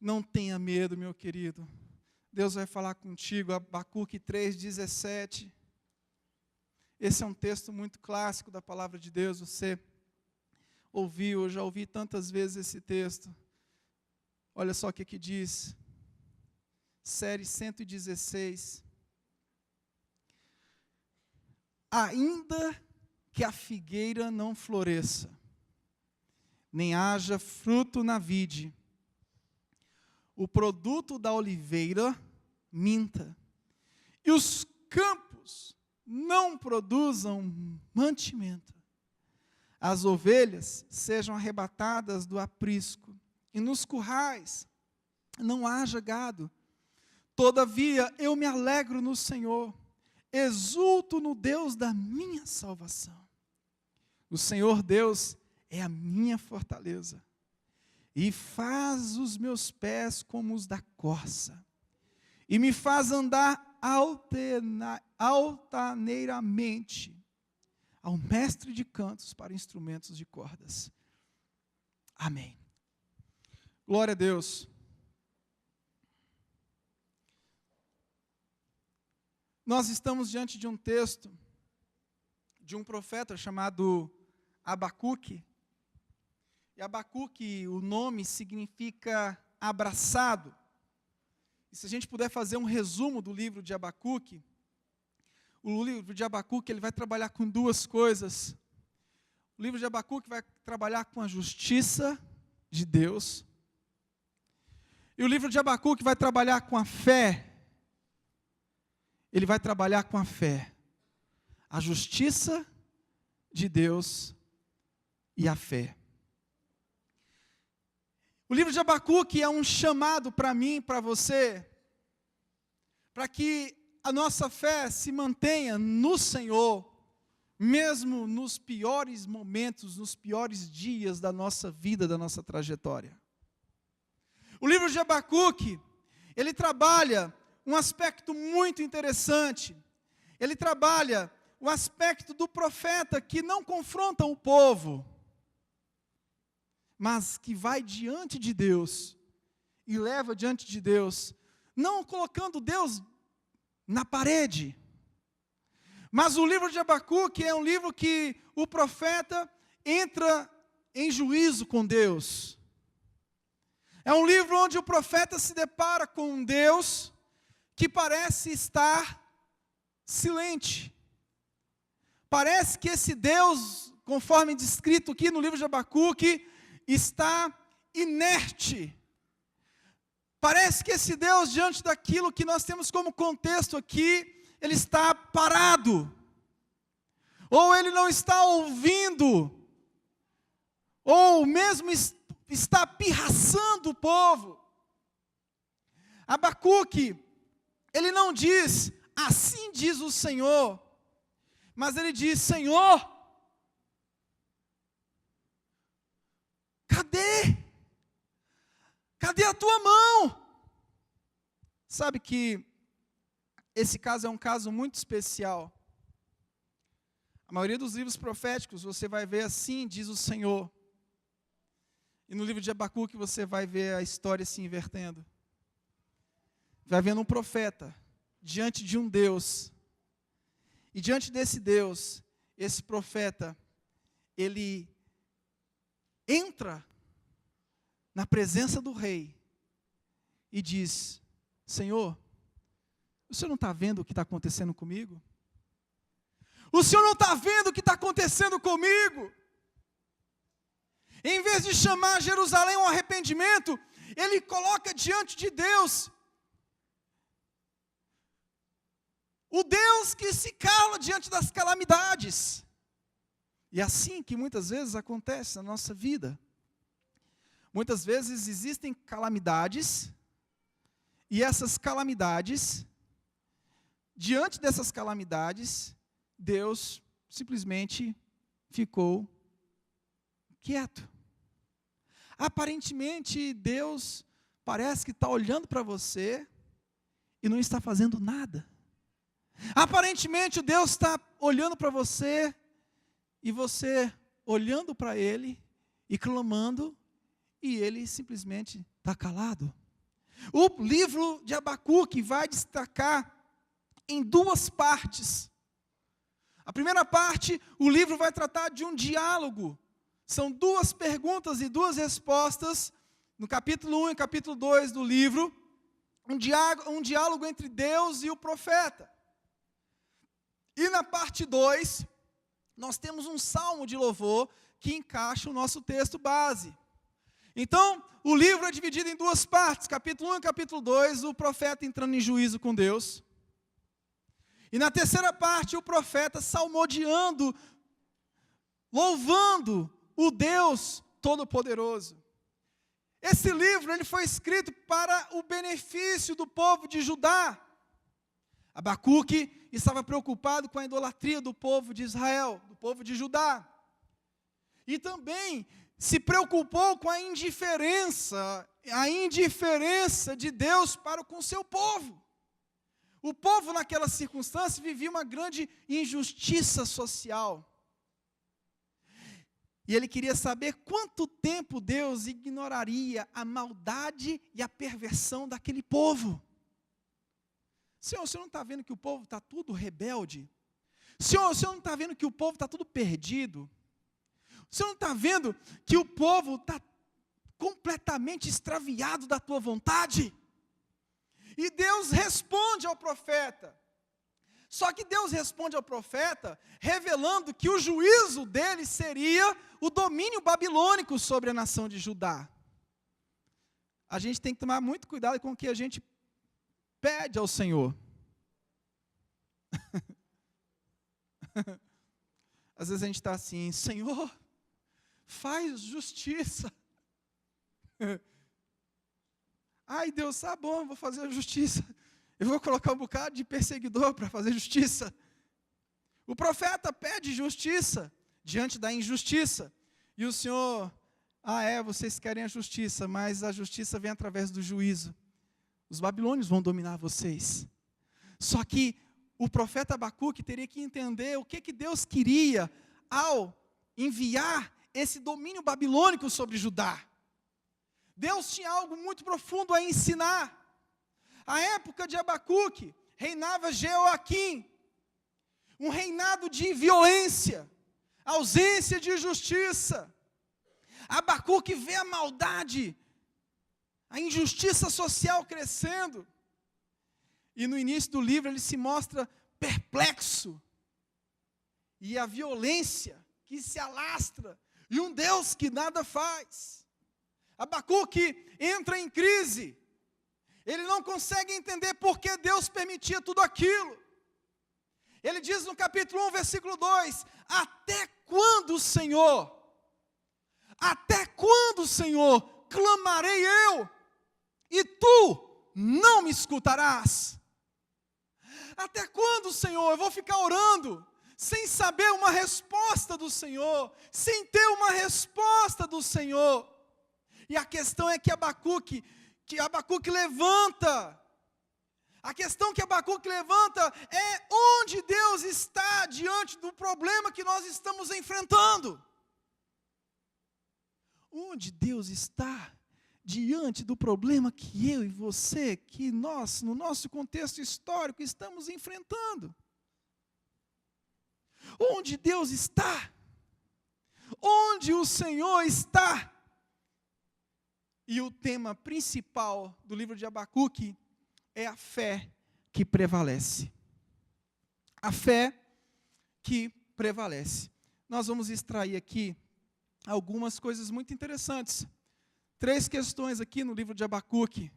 Não tenha medo, meu querido. Deus vai falar contigo, Abacuque 3:17. Esse é um texto muito clássico da palavra de Deus. Você ouviu, eu já ouvi tantas vezes esse texto. Olha só o que diz. Série 116. Ainda que a figueira não floresça, nem haja fruto na vide, o produto da oliveira minta, e os campos não produzam mantimento, as ovelhas sejam arrebatadas do aprisco, e nos currais não haja gado. Todavia eu me alegro no Senhor, exulto no Deus da minha salvação. O Senhor Deus é a minha fortaleza, e faz os meus pés como os da corça, e me faz andar altaneiramente, ao mestre de cantos para instrumentos de cordas. Amém. Glória a Deus. Nós estamos diante de um texto de um profeta chamado Abacuque. E Abacuque, o nome significa abraçado. E se a gente puder fazer um resumo do livro de Abacuque, o livro de Abacuque ele vai trabalhar com duas coisas. O livro de Abacuque vai trabalhar com a justiça de Deus. E o livro de Abacuque vai trabalhar com a fé. Ele vai trabalhar com a fé, a justiça de Deus e a fé. O livro de Abacuque é um chamado para mim e para você, para que a nossa fé se mantenha no Senhor, mesmo nos piores momentos, nos piores dias da nossa vida, da nossa trajetória. O livro de Abacuque, ele trabalha um aspecto muito interessante. Ele trabalha o aspecto do profeta que não confronta o povo, mas que vai diante de Deus e leva diante de Deus, não colocando Deus na parede. Mas o livro de Abacuque é um livro que o profeta entra em juízo com Deus. É um livro onde o profeta se depara com um Deus que parece estar silente. Parece que esse Deus, conforme descrito aqui no livro de Abacuque, está inerte. Parece que esse Deus, diante daquilo que nós temos como contexto aqui, ele está parado. Ou ele não está ouvindo, ou mesmo está pirraçando o povo. Abacuque, ele não diz, assim diz o Senhor, mas ele diz, Senhor, cadê? Cadê a tua mão? Sabe que esse caso é um caso muito especial. A maioria dos livros proféticos você vai ver assim, diz o Senhor. E no livro de Abacuque você vai ver a história se invertendo. Vai vendo um profeta diante de um Deus. E diante desse Deus, esse profeta, ele entra na presença do rei e diz, Senhor, o Senhor não está vendo o que está acontecendo comigo? O Senhor não está vendo o que está acontecendo comigo? Em vez de chamar Jerusalém ao arrependimento, ele coloca diante de Deus o Deus que se cala diante das calamidades. E é assim que muitas vezes acontece na nossa vida. Muitas vezes existem calamidades, e essas calamidades, diante dessas calamidades, Deus simplesmente ficou quieto. Aparentemente, Deus parece que está olhando para você e não está fazendo nada. Aparentemente, Deus está olhando para você e você olhando para Ele e clamando, e Ele simplesmente está calado. O livro de Abacuque vai destacar em duas partes. A primeira parte, o livro vai tratar de um diálogo. São duas perguntas e duas respostas, no capítulo 1 e capítulo 2 do livro, um diálogo entre Deus e o profeta. E na parte 2, nós temos um salmo de louvor que encaixa o nosso texto base. Então, o livro é dividido em duas partes, capítulo 1 e capítulo 2, o profeta entrando em juízo com Deus. E na terceira parte, o profeta salmodiando, louvando o Deus Todo-Poderoso. Esse livro ele foi escrito para o benefício do povo de Judá. Abacuque estava preocupado com a idolatria do povo de Israel, do povo de Judá. E também se preocupou com a indiferença de Deus para com seu povo. O povo naquela circunstância vivia uma grande injustiça social. E ele queria saber quanto tempo Deus ignoraria a maldade e a perversão daquele povo. Senhor, o Senhor não está vendo que o povo está tudo rebelde? Senhor, o Senhor não está vendo que o povo está tudo perdido? O Senhor não está vendo que o povo está completamente extraviado da tua vontade? E Deus responde ao profeta. Só que Deus responde ao profeta revelando que o juízo dele seria o domínio babilônico sobre a nação de Judá. A gente tem que tomar muito cuidado com o que a gente pede ao Senhor. Às vezes a gente está assim, Senhor, faz justiça. Ai, Deus, tá bom, vou fazer a justiça. Eu vou colocar um bocado de perseguidor para fazer justiça. O profeta pede justiça diante da injustiça. E o Senhor, vocês querem a justiça, mas a justiça vem através do juízo. Os babilônios vão dominar vocês. Só que o profeta Abacuque teria que entender o que Deus queria ao enviar esse domínio babilônico sobre Judá. Deus tinha algo muito profundo a ensinar. A época de Abacuque, reinava Jeoaquim, um reinado de violência, ausência de justiça. Abacuque vê a maldade, a injustiça social crescendo. E no início do livro ele se mostra perplexo. E a violência que se alastra, e um Deus que nada faz. Abacuque entra em crise. Ele não consegue entender por que Deus permitia tudo aquilo. Ele diz no capítulo 1, versículo 2, até quando, Senhor, clamarei eu, e tu não me escutarás? Até quando, Senhor, eu vou ficar orando, sem saber uma resposta do Senhor, sem ter uma resposta do Senhor? E a questão é que Abacuque levanta. A questão que Abacuque levanta é onde Deus está diante do problema que nós estamos enfrentando. Onde Deus está diante do problema que eu e você, que nós, no nosso contexto histórico, estamos enfrentando. Onde Deus está? Onde o Senhor está? E o tema principal do livro de Abacuque é a fé que prevalece. A fé que prevalece. Nós vamos extrair aqui algumas coisas muito interessantes. 3 questões aqui no livro de Abacuque.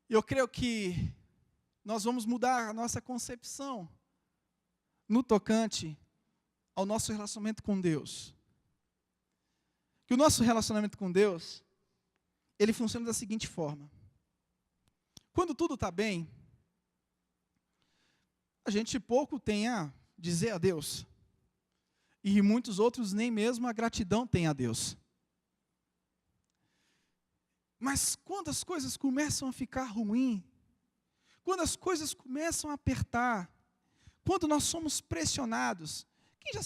Eu creio que nós vamos mudar a nossa concepção no tocante ao nosso relacionamento com Deus. Que o nosso relacionamento com Deus, ele funciona da seguinte forma. Quando tudo está bem, a gente pouco tem a dizer a Deus. E muitos outros nem mesmo a gratidão tem a Deus. Mas quando as coisas começam a ficar ruins, quando as coisas começam a apertar, quando nós somos pressionados, quem já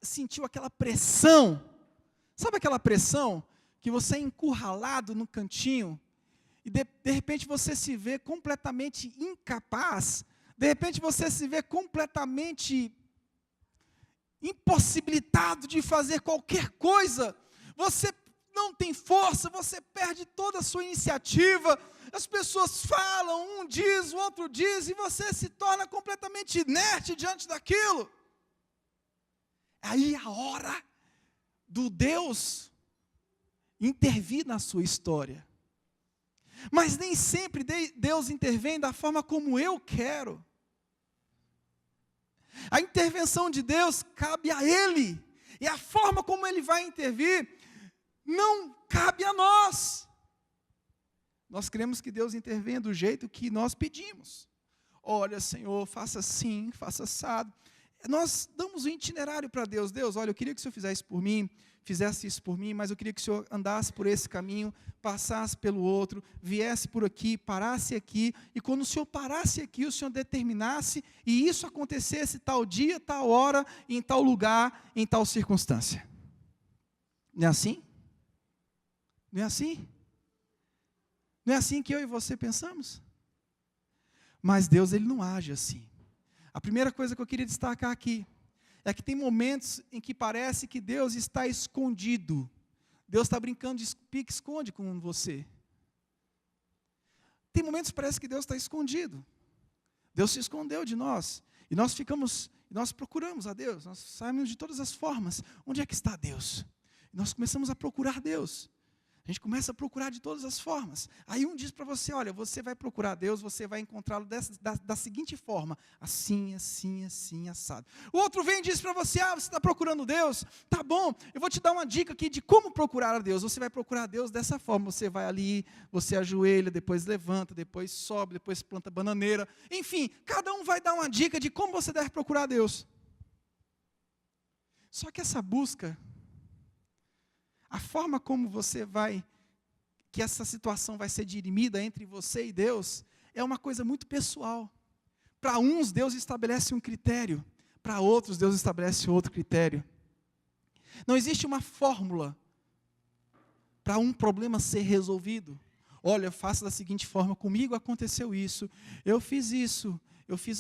sentiu aquela pressão? Sabe aquela pressão que você é encurralado no cantinho? e de repente você se vê completamente incapaz, de repente você se vê completamente impossibilitado de fazer qualquer coisa, você não tem força, você perde toda a sua iniciativa, as pessoas falam, um diz, o outro diz, e você se torna completamente inerte diante daquilo. Aí a hora do Deus intervir na sua história. Mas nem sempre Deus intervém da forma como eu quero. A intervenção de Deus cabe a Ele, e a forma como Ele vai intervir não cabe a nós. Nós queremos que Deus intervenha do jeito que nós pedimos. Olha, Senhor, faça assim, faça assado. Nós damos um itinerário para Deus. Deus, olha, eu queria que o Senhor fizesse isso por mim, mas eu queria que o Senhor andasse por esse caminho, passasse pelo outro, viesse por aqui, parasse aqui, e quando o Senhor parasse aqui, o Senhor determinasse, e isso acontecesse tal dia, tal hora, em tal lugar, em tal circunstância. Não é assim? Não é assim? Não é assim que eu e você pensamos? Mas Deus, Ele não age assim. A primeira coisa que eu queria destacar aqui, é que tem momentos em que parece que Deus está escondido. Deus está brincando de pique-esconde com você. Tem momentos que parece que Deus está escondido. Deus se escondeu de nós. E nós procuramos a Deus. Nós saímos de todas as formas. Onde é que está Deus? E nós começamos a procurar Deus. A gente começa a procurar de todas as formas. Aí um diz para você, olha, você vai procurar Deus, você vai encontrá-lo da seguinte forma, assim, assim, assim, assado. O outro vem e diz para você, você está procurando Deus? Tá bom, eu vou te dar uma dica aqui de como procurar a Deus. Você vai procurar Deus dessa forma, você vai ali, você ajoelha, depois levanta, depois sobe, depois planta bananeira. Enfim, cada um vai dar uma dica de como você deve procurar Deus. Só que essa busca, a forma como que essa situação vai ser dirimida entre você e Deus, é uma coisa muito pessoal. Para uns, Deus estabelece um critério, para outros, Deus estabelece outro critério. Não existe uma fórmula para um problema ser resolvido. Olha, faça da seguinte forma, comigo aconteceu isso, eu fiz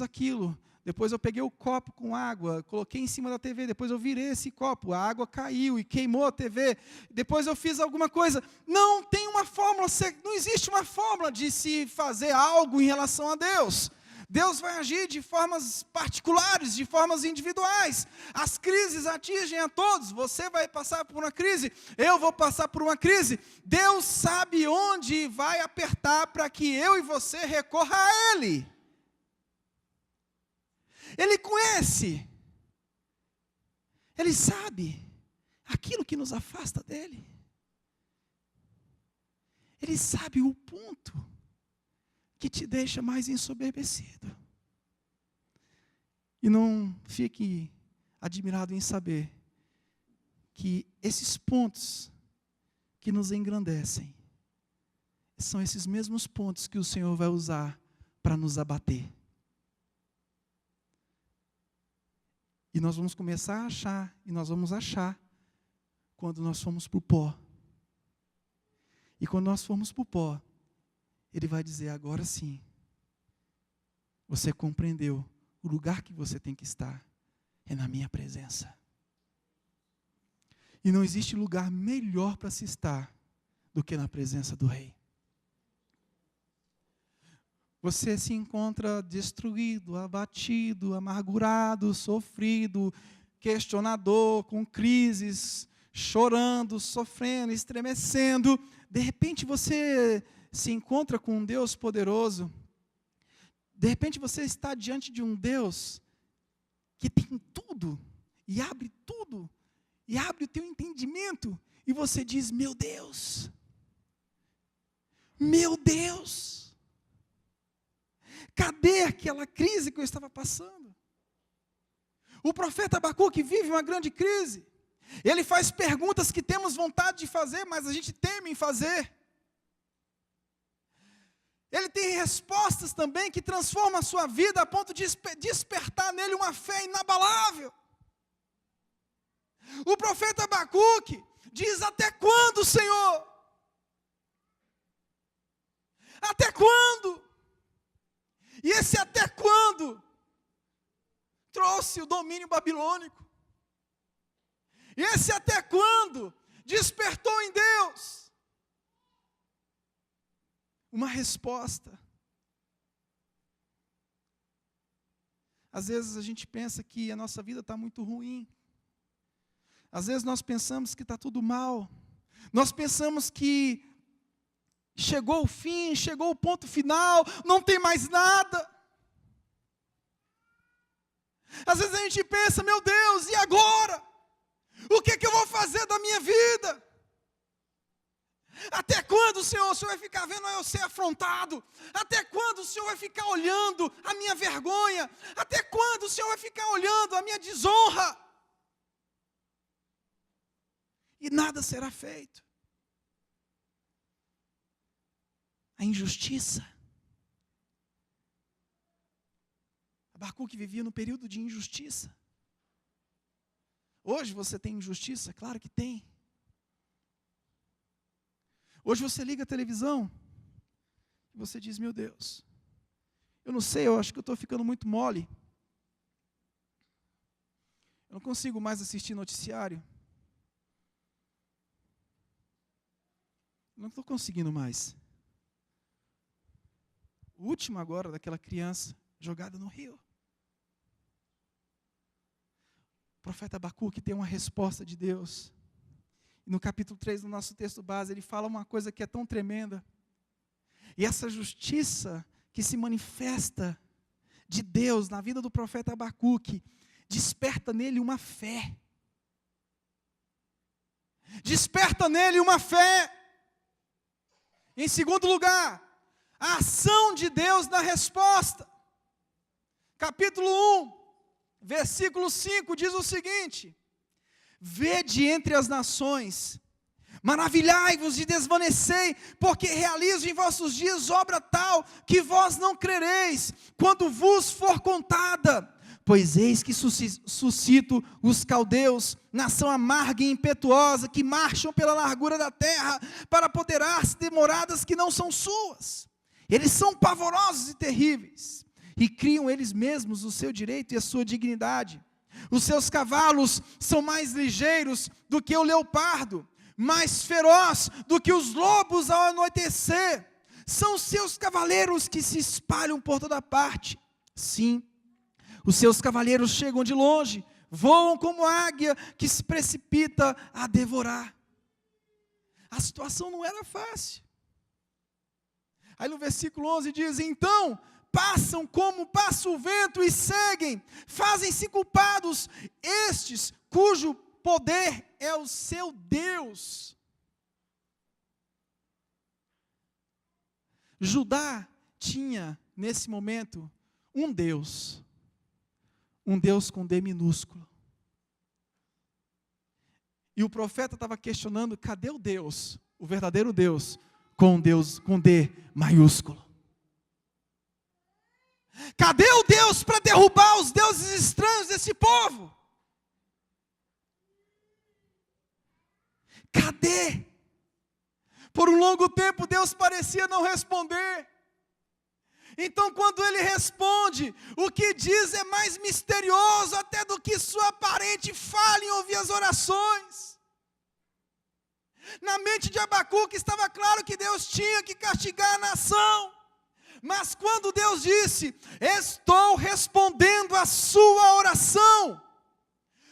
aquilo. Depois eu peguei o copo com água, coloquei em cima da TV, depois eu virei esse copo, a água caiu e queimou a TV, depois eu fiz alguma coisa. Não tem uma fórmula, não existe uma fórmula de se fazer algo em relação a Deus. Deus vai agir de formas particulares, de formas individuais. As crises atingem a todos, você vai passar por uma crise, eu vou passar por uma crise. Deus sabe onde vai apertar para que eu e você recorra a Ele. Ele conhece, Ele sabe aquilo que nos afasta dEle. Ele sabe o ponto que te deixa mais ensoberbecido. E não fique admirado em saber que esses pontos que nos engrandecem, são esses mesmos pontos que o Senhor vai usar para nos abater. E nós vamos começar a achar, e nós vamos achar, quando nós formos para o pó. E quando nós formos para o pó, Ele vai dizer, agora sim, você compreendeu, o lugar que você tem que estar, é na minha presença. E não existe lugar melhor para se estar, do que na presença do Rei. Você se encontra destruído, abatido, amargurado, sofrido, questionador, com crises, chorando, sofrendo, estremecendo. De repente você se encontra com um Deus poderoso. De repente você está diante de um Deus que tem tudo, e abre o teu entendimento, e você diz, meu Deus, cadê aquela crise que eu estava passando? O profeta Abacuque vive uma grande crise. Ele faz perguntas que temos vontade de fazer, mas a gente teme em fazer. Ele tem respostas também que transformam a sua vida a ponto de despertar nele uma fé inabalável. O profeta Abacuque diz, até quando, Senhor? trouxe o domínio babilônico. E esse até quando despertou em Deus uma resposta. Às vezes a gente pensa que a nossa vida está muito ruim. Às vezes nós pensamos que está tudo mal. Nós pensamos que chegou o fim, chegou o ponto final, não tem mais nada. Às vezes a gente pensa, meu Deus, e agora? O que eu vou fazer da minha vida? Até quando, Senhor, o Senhor vai ficar vendo eu ser afrontado? Até quando o Senhor vai ficar olhando a minha vergonha? Até quando o Senhor vai ficar olhando a minha desonra? E nada será feito. A injustiça. Abacuque vivia no período de injustiça. Hoje você tem injustiça? Claro que tem. Hoje você liga a televisão e você diz, meu Deus, eu não sei, eu acho que eu estou ficando muito mole. Eu não consigo mais assistir noticiário. Não estou conseguindo mais. O último agora daquela criança jogada no rio. O profeta Abacuque tem uma resposta de Deus. E no capítulo 3 do nosso texto base, ele fala uma coisa que é tão tremenda. E essa justiça que se manifesta de Deus na vida do profeta Abacuque, desperta nele uma fé. Desperta nele uma fé. Em segundo lugar, a ação de Deus na resposta. Capítulo 1, versículo 5 diz o seguinte: vede entre as nações, maravilhai-vos e desvanecei, porque realizo em vossos dias obra tal, que vós não crereis, quando vos for contada. Pois eis que suscito os caldeus, nação amarga e impetuosa, que marcham pela largura da terra, para apoderar-se de moradas que não são suas. Eles são pavorosos e terríveis, e criam eles mesmos o seu direito e a sua dignidade. Os seus cavalos são mais ligeiros do que o leopardo, mais feroz do que os lobos ao anoitecer. São os seus cavaleiros que se espalham por toda parte. Sim, os seus cavaleiros chegam de longe, voam como águia que se precipita a devorar. A situação não era fácil. Aí no versículo 11 diz, então passam como passa o vento e seguem, fazem-se culpados, estes cujo poder é o seu Deus. Judá tinha, nesse momento, um Deus com D minúsculo. E o profeta estava questionando, cadê o Deus, o verdadeiro Deus, com D maiúsculo? Cadê o Deus para derrubar os deuses estranhos desse povo? Cadê? Por um longo tempo Deus parecia não responder. Então quando Ele responde, o que diz é mais misterioso até do que sua aparente fala em ouvir as orações. Na mente de Abacuque estava claro que Deus tinha que castigar a nação. Mas quando Deus disse, estou respondendo a sua oração,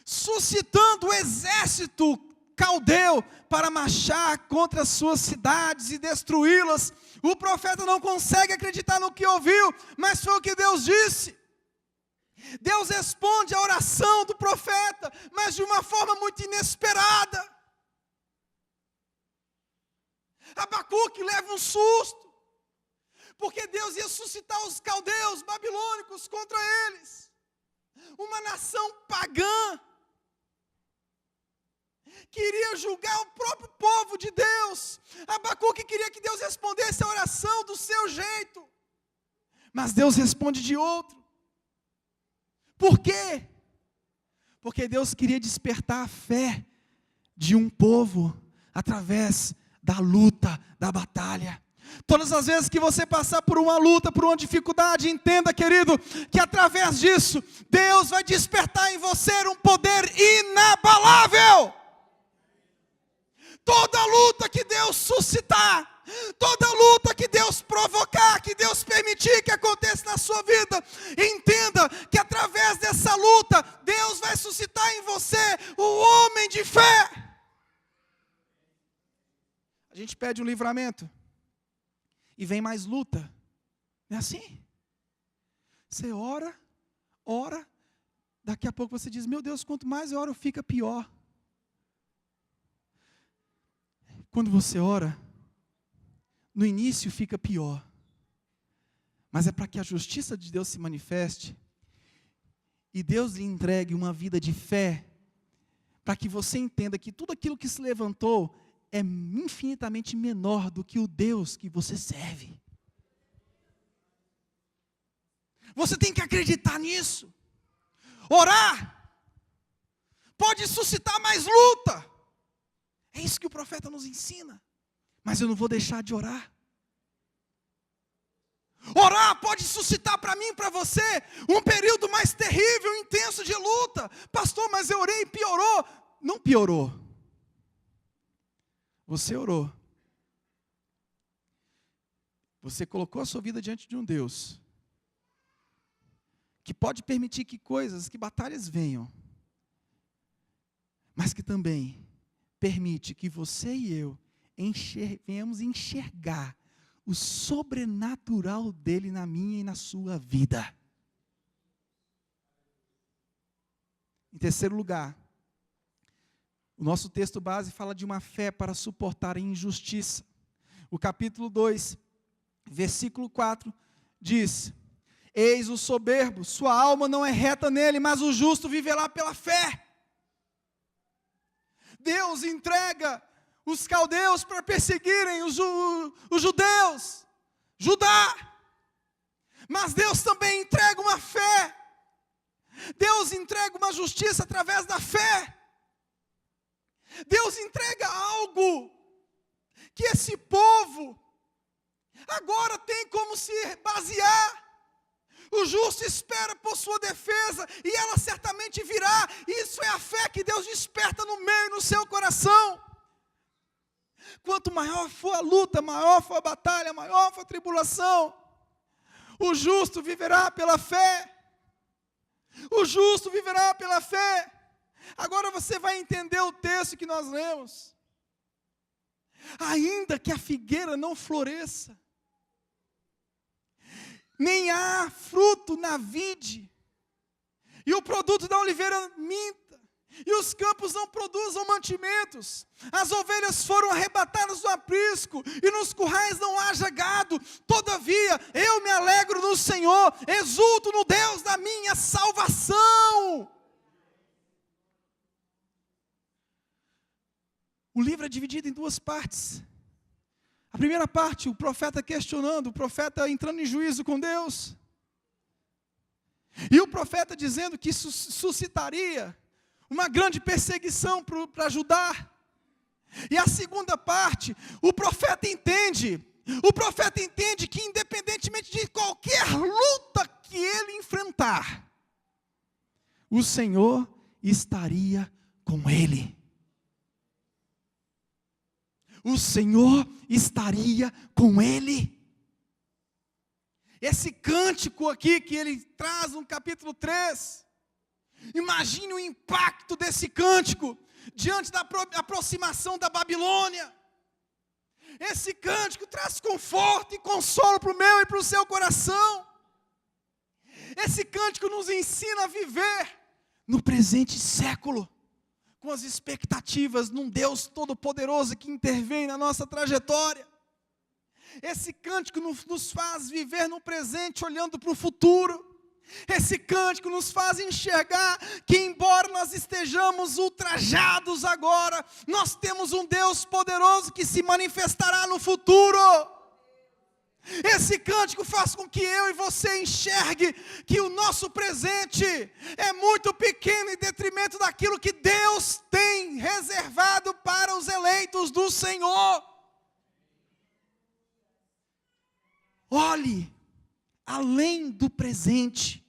suscitando o exército caldeu para marchar contra as suas cidades e destruí-las, o profeta não consegue acreditar no que ouviu, mas foi o que Deus disse. Deus responde a oração do profeta, mas de uma forma muito inesperada. Abacuque leva um susto, porque Deus ia suscitar os caldeus babilônicos contra eles, uma nação pagã, queria julgar o próprio povo de Deus. Abacuque queria que Deus respondesse a oração do seu jeito, mas Deus responde de outro. Por quê? Porque Deus queria despertar a fé de um povo através da luta, da batalha. Todas as vezes que você passar por uma luta, por uma dificuldade, entenda, querido, que através disso, Deus vai despertar em você um poder inabalável. Toda luta que Deus suscitar, toda luta que Deus provocar, que Deus permitir que aconteça na sua vida, entenda que através dessa luta, Deus vai suscitar em você o homem de fé. A gente pede um livramento e vem mais luta, não é assim? Você ora, daqui a pouco você diz, meu Deus, quanto mais eu oro, fica pior. Quando você ora, no início fica pior, mas é para que a justiça de Deus se manifeste, e Deus lhe entregue uma vida de fé, para que você entenda que tudo aquilo que se levantou, é infinitamente menor do que o Deus que você serve. Você tem que acreditar nisso. Orar pode suscitar mais luta. É isso que o profeta nos ensina. Mas eu não vou deixar de orar. Orar pode suscitar para mim e para você um período mais terrível, intenso de luta. Pastor, mas eu orei e piorou. Não piorou. Você orou. Você colocou a sua vida diante de um Deus que pode permitir que batalhas venham, mas que também permite que você e eu venhamos enxergar o sobrenatural dele na minha e na sua vida. Em terceiro lugar, o nosso texto base fala de uma fé para suportar a injustiça. O capítulo 2, versículo 4, diz: eis o soberbo, sua alma não é reta nele, mas o justo viverá pela fé. Deus entrega os caldeus para perseguirem os judeus, Judá. Mas Deus também entrega uma fé. Deus entrega uma justiça através da fé. Deus entrega algo que esse povo agora tem como se basear. O justo espera por sua defesa e ela certamente virá. Isso é a fé que Deus desperta no meio, no seu coração. Quanto maior for a luta, maior for a batalha, maior for a tribulação, o justo viverá pela fé. O justo viverá pela fé. Agora você vai entender o texto que nós lemos. Ainda que a figueira não floresça, nem há fruto na vide, e o produto da oliveira minta, e os campos não produzam mantimentos, as ovelhas foram arrebatadas do aprisco, e nos currais não haja gado, todavia eu me alegro no Senhor, exulto no Deus da minha salvação. O livro é dividido em duas partes. A primeira parte, o profeta questionando, o profeta entrando em juízo com Deus. E o profeta dizendo que isso suscitaria uma grande perseguição para Judá. E a segunda parte, o profeta entende que independentemente de qualquer luta que ele enfrentar, o Senhor estaria com ele. O Senhor estaria com ele. Esse cântico aqui que ele traz no capítulo 3, imagine o impacto desse cântico diante da aproximação da Babilônia. Esse cântico traz conforto e consolo para o meu e para o seu coração. Esse cântico nos ensina a viver no presente século, com as expectativas num Deus todo-poderoso que intervém na nossa trajetória. Esse cântico nos faz viver no presente olhando para o futuro. Esse cântico nos faz enxergar que, embora nós estejamos ultrajados agora, nós temos um Deus poderoso que se manifestará no futuro. Esse cântico faz com que eu e você enxergue que o nosso presente é muito pequeno em detrimento daquilo que Deus tem reservado para os eleitos do Senhor. olhe além do presente.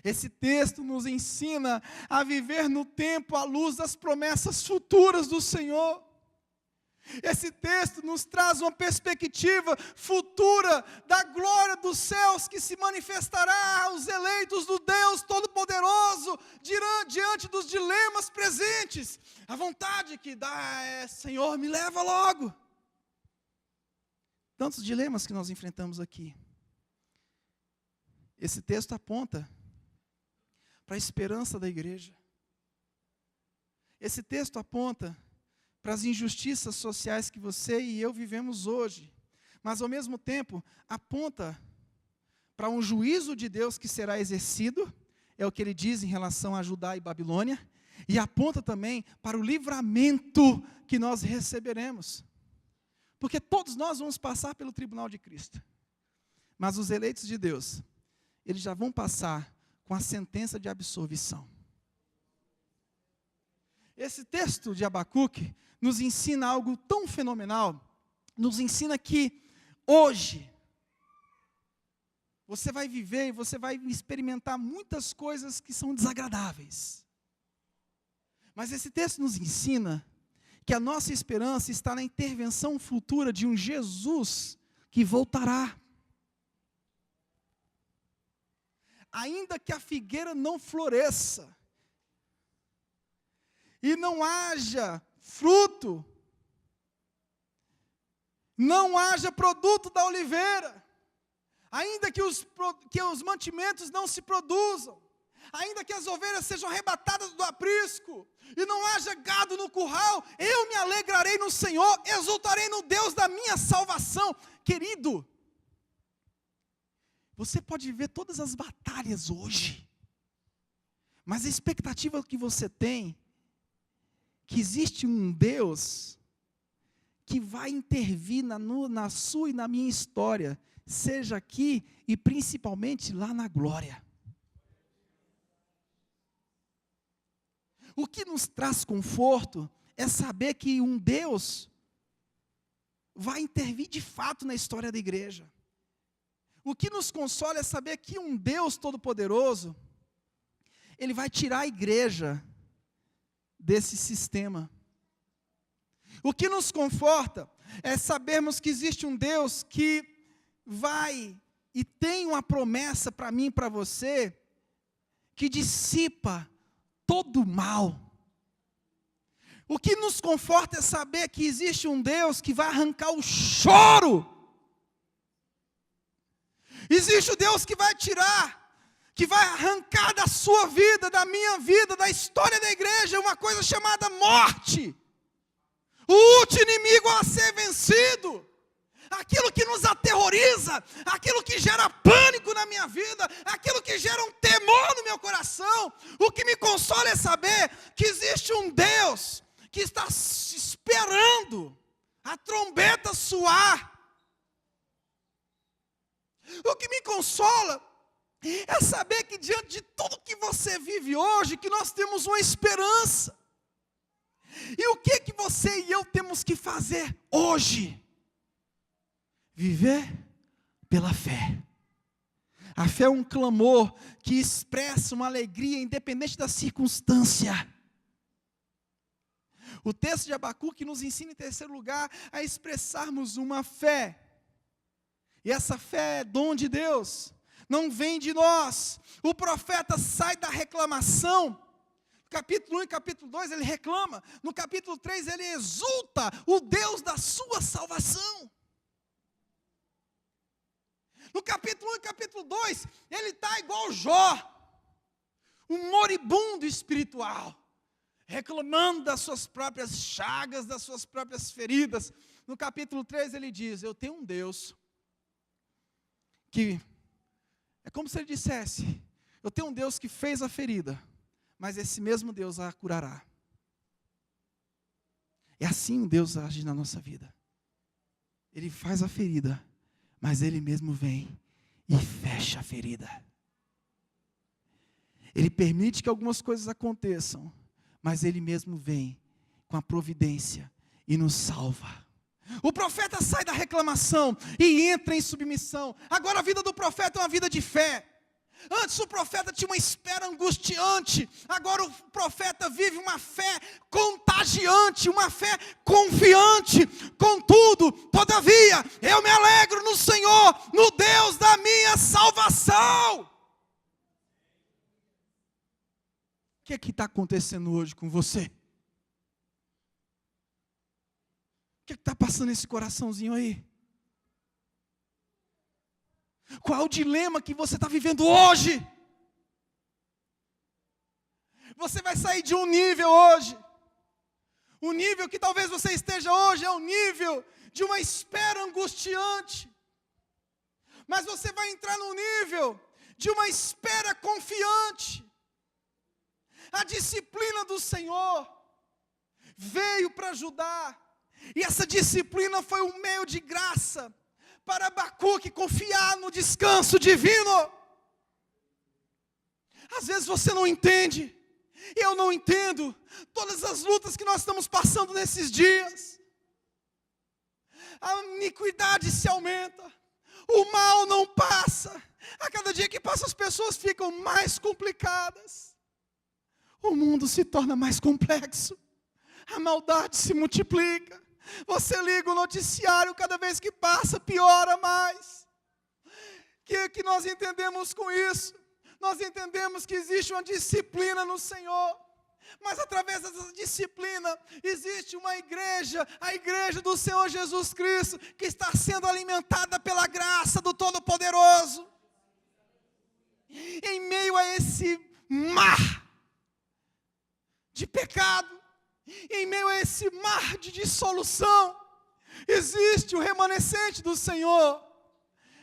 Esse texto nos ensina a viver no tempo à luz das promessas futuras do Senhor. Esse texto nos traz uma perspectiva futura da glória dos céus que se manifestará aos eleitos do Deus Todo-Poderoso diante dos dilemas presentes. A vontade que dá é: Senhor, me leva logo. Tantos dilemas que nós enfrentamos aqui. Esse texto aponta para a esperança da igreja. Esse texto aponta para as injustiças sociais que você e eu vivemos hoje, mas ao mesmo tempo aponta para um juízo de Deus que será exercido, é o que ele diz em relação a Judá e Babilônia, e aponta também para o livramento que nós receberemos, porque todos nós vamos passar pelo tribunal de Cristo, mas os eleitos de Deus, eles já vão passar com a sentença de absolvição. Esse texto de Abacuque nos ensina algo tão fenomenal, nos ensina que hoje você vai viver e você vai experimentar muitas coisas que são desagradáveis. Mas esse texto nos ensina que a nossa esperança está na intervenção futura de um Jesus que voltará. Ainda que a figueira não floresça, e não haja fruto, não haja produto da oliveira, ainda que os mantimentos não se produzam, ainda que as ovelhas sejam arrebatadas do aprisco, e não haja gado no curral, eu me alegrarei no Senhor, exultarei no Deus da minha salvação. Querido, você pode viver todas as batalhas hoje, mas a expectativa que você tem, que existe um Deus que vai intervir na sua e na minha história, seja aqui e principalmente lá na glória. O que nos traz conforto é saber que um Deus vai intervir de fato na história da igreja. O que nos consola é saber que um Deus Todo-Poderoso, Ele vai tirar a igreja desse sistema. O que nos conforta é sabermos que existe um Deus que vai e tem uma promessa para mim e para você, que dissipa todo o mal. O que nos conforta é saber que existe um Deus que vai arrancar o choro. Existe um Deus que vai tirar, que vai arrancar da sua vida, da minha vida, da história da igreja, uma coisa chamada morte. O último inimigo a ser vencido. Aquilo que nos aterroriza, aquilo que gera pânico na minha vida, aquilo que gera um temor no meu coração. O que me consola é saber que existe um Deus que está esperando a trombeta soar. O que me consola é saber que diante de tudo que você vive hoje, que nós temos uma esperança. E o que você e eu temos que fazer hoje? Viver pela fé. A fé é um clamor que expressa uma alegria independente da circunstância. O texto de Abacuque nos ensina em terceiro lugar a expressarmos uma fé. E essa fé é dom de Deus, não vem de nós. O profeta sai da reclamação. No capítulo 1 e capítulo 2 ele reclama. No capítulo 3 ele exulta o Deus da sua salvação. No capítulo 1 e capítulo 2 ele está igual Jó, um moribundo espiritual, reclamando das suas próprias chagas, das suas próprias feridas. No capítulo 3 ele diz: eu tenho um Deus que é como se ele dissesse: eu tenho um Deus que fez a ferida, mas esse mesmo Deus a curará. É assim o Deus age na nossa vida. Ele faz a ferida, mas Ele mesmo vem e fecha a ferida. Ele permite que algumas coisas aconteçam, mas Ele mesmo vem com a providência e nos salva. O profeta sai da reclamação e entra em submissão. Agora a vida do profeta é uma vida de fé. Antes o profeta tinha uma espera angustiante. Agora o profeta vive uma fé contagiante, uma fé confiante. Contudo, todavia, eu me alegro no Senhor, no Deus da minha salvação. O que é que está acontecendo hoje com você? O que é que está passando nesse coraçãozinho aí? Qual é o dilema que você está vivendo hoje? Você vai sair de um nível hoje. O nível que talvez você esteja hoje é o nível de uma espera angustiante. Mas você vai entrar num nível de uma espera confiante. A disciplina do Senhor veio para ajudar. E essa disciplina foi um meio de graça para Abacuque confiar no descanso divino. Às vezes você não entende, eu não entendo, todas as lutas que nós estamos passando nesses dias. A iniquidade se aumenta, o mal não passa, a cada dia que passa as pessoas ficam mais complicadas. O mundo se torna mais complexo, a maldade se multiplica. Você liga o noticiário, cada vez que passa, piora mais. O que nós entendemos com isso? Nós entendemos que existe uma disciplina no Senhor. Mas através dessa disciplina, existe uma igreja, a igreja do Senhor Jesus Cristo, que está sendo alimentada pela graça do Todo-Poderoso. Em meio a esse mar de pecado, em meio a esse mar de dissolução, existe o remanescente do Senhor,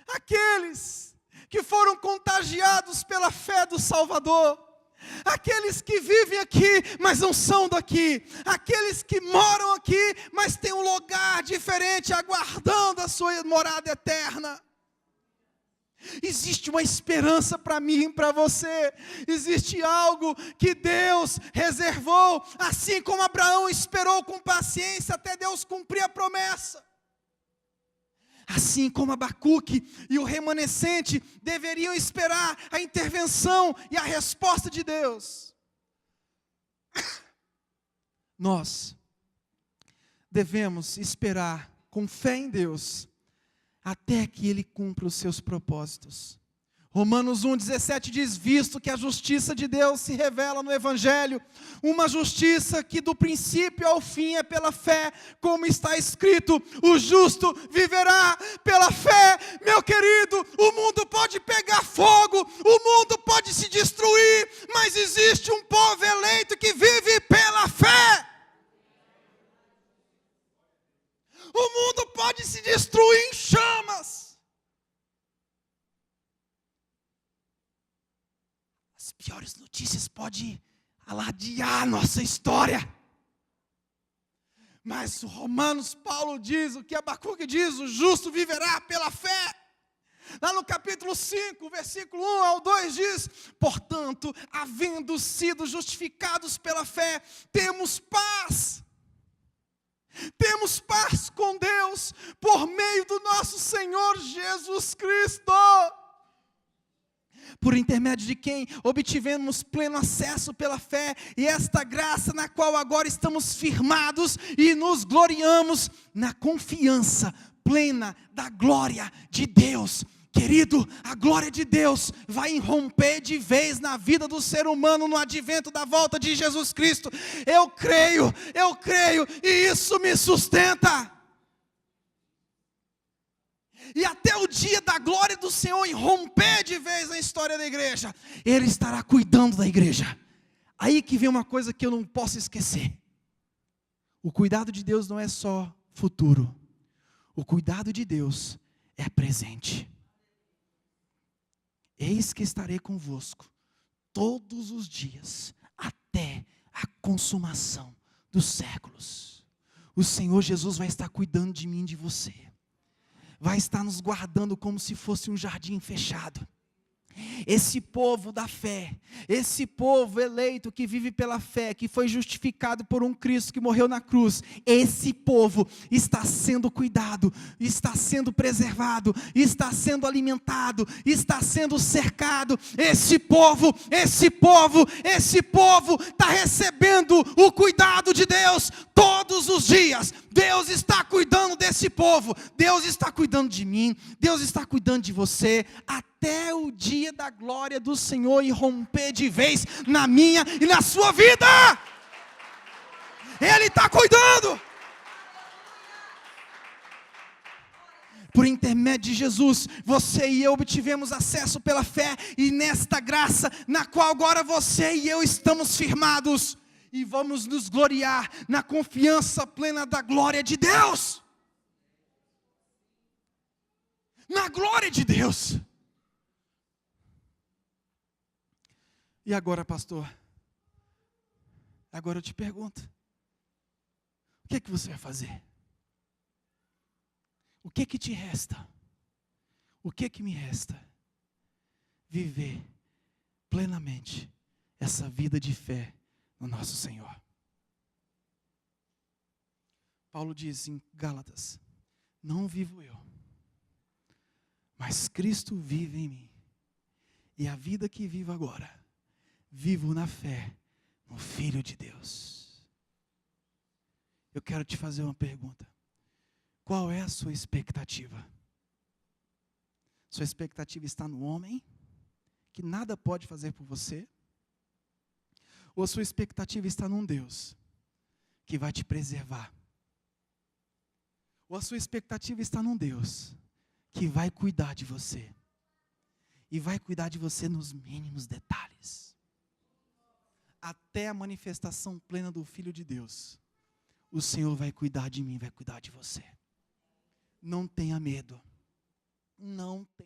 aqueles que foram contagiados pela fé do Salvador, aqueles que vivem aqui, mas não são daqui, aqueles que moram aqui, mas têm um lugar diferente, aguardando a sua morada eterna. Existe uma esperança para mim e para você. Existe algo que Deus reservou, assim como Abraão esperou com paciência até Deus cumprir a promessa. Assim como Abacuque e o remanescente deveriam esperar a intervenção e a resposta de Deus. Nós devemos esperar com fé em Deus até que Ele cumpra os seus propósitos. Romanos 1,17 diz: visto que a justiça de Deus se revela no Evangelho, uma justiça que do princípio ao fim é pela fé, como está escrito, o justo viverá pela fé. Meu querido, o mundo pode pegar fogo, o mundo pode se destruir, mas existe um povo eleito que vive pela fé. O mundo pode se destruir em chamas. As piores notícias podem alardear a nossa história. Mas o Romanos, Paulo diz, o que Abacuque diz, o justo viverá pela fé. Lá no capítulo 5, versículo 1 ao 2 diz: portanto, havendo sido justificados pela fé, temos paz. Temos paz com Deus por meio do nosso Senhor Jesus Cristo, por intermédio de quem obtivemos pleno acesso pela fé, e esta graça na qual agora estamos firmados e nos gloriamos na confiança plena da glória de Deus. Querido, a glória de Deus vai irromper de vez na vida do ser humano no advento da volta de Jesus Cristo. Eu creio, e isso me sustenta. E até o dia da glória do Senhor irromper de vez na história da igreja, Ele estará cuidando da igreja. Aí que vem uma coisa que eu não posso esquecer. O cuidado de Deus não é só futuro. O cuidado de Deus é presente. Eis que estarei convosco todos os dias, até a consumação dos séculos. O Senhor Jesus vai estar cuidando de mim e de você. Vai estar nos guardando como se fosse um jardim fechado. Esse povo da fé, esse povo eleito que vive pela fé, que foi justificado por um Cristo que morreu na cruz, esse povo está sendo cuidado, está sendo preservado, está sendo alimentado, está sendo cercado. Esse povo está recebendo o cuidado de Deus todos os dias. Deus está cuidando desse povo, Deus está cuidando de mim, Deus está cuidando de você, até o dia da glória do Senhor irromper de vez na minha e na sua vida. Ele está cuidando. Por intermédio de Jesus, você e eu obtivemos acesso pela fé, e nesta graça, na qual agora você e eu estamos firmados, e vamos nos gloriar na confiança plena da glória de Deus. Na glória de Deus. E agora, pastor? Agora eu te pergunto, o que é que você vai fazer? O que é que te resta? O que é que me resta? Viver plenamente essa vida de fé no nosso Senhor. Paulo diz em Gálatas: não vivo eu, mas Cristo vive em mim. E a vida que vivo agora, vivo na fé no Filho de Deus. Eu quero te fazer uma pergunta. Qual é a sua expectativa? Sua expectativa está no homem, que nada pode fazer por você? Ou a sua expectativa está num Deus, que vai te preservar? Ou a sua expectativa está num Deus, que vai cuidar de você? E vai cuidar de você nos mínimos detalhes. Até a manifestação plena do Filho de Deus, o Senhor vai cuidar de mim, vai cuidar de você. Não tenha medo. Não tenha